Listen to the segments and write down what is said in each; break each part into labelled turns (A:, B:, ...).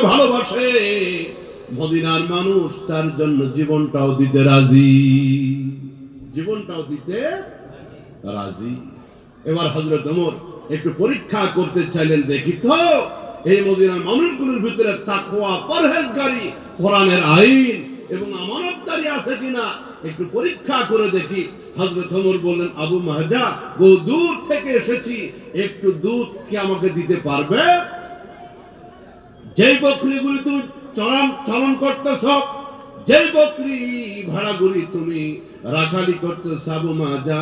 A: ভালোবাসে, মদিনার মানুষ তার জন্য জীবনটাও দিতে রাজি, জীবনটাও দিতে রাজি। এবার হযরত ওমর একটু পরীক্ষা করতে চাইলেন, দেখি তো এই মদিনার মানুষগুলোর ভিতরে তাকওয়া, পরহেজগারি, কোরআনের আইন এবং আমানতদারি আছে কিনা একটু পরীক্ষা করে দেখি। হযরত ওমর বললেন, আবু মাহজা, বহু দূর থেকে এসেছি, একটু দুধ কি আমাকে দিতে পারবে? যেই বকরিগুলি তুমি চালন করতেছ, যেই বকরি ভাড়াগুলি তুমি রাখালি করতেছ, আবু মাহজা,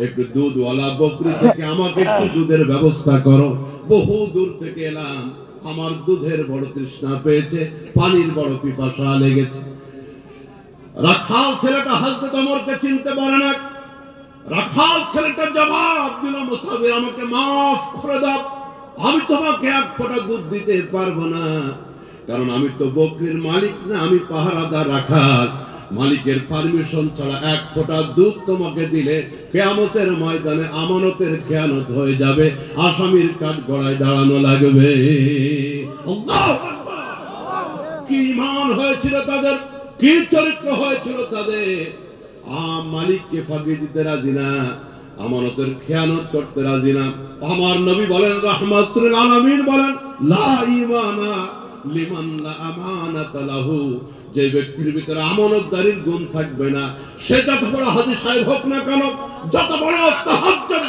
A: একটু দুধওয়ালা বকরি থেকে আমাকে একটু দুধের ব্যবস্থা করো। বহু দূর থেকে এলাম, আমার দুধের বড় তৃষ্ণা পেয়েছে, পানির বড় পিপাসা লেগেছে। রাখাল ছেলেটা হযরত ওমরকে চিনতে পারে না। রাখাল ছেলেটা জবাব দিল, মুসাফির, আমাকে মাফ করে দাও, আমি তোমাকে এক ফোঁটা দুধ দিতে পারবো না, কারণ আমি তো বকরির মালিক না, আমি পাহারাদার রাখাল। মালিকের পারমিশন ছাড়া এক ফোঁটা দুধ তোমাকে দিলে কিয়ামতের ময়দানে আমানতের খেয়ানত হয়ে যাবে, আসামির কাঠগড়ায় দাঁড়ানো লাগবে। আল্লাহু আকবার! কি ঈমান হয়েছিল তাদের, কি চরিত্র হয়েছিল তাদের! মালিককে ফাঁকি দিতে রাজি না, আমানতের খেয়ানত করতে রাজি না। আমার নবী বলেন, রাহমাতুল আলামিন বলেন, লা ঈমানা লিমান লা আমানাতা লাহু, যে ব্যক্তির ভিতরে আমানতদারির গুণ থাকবে না, সে যত বড় হাজী সাহেব হোক না কেন, যত বড় তাহাজ্জুদ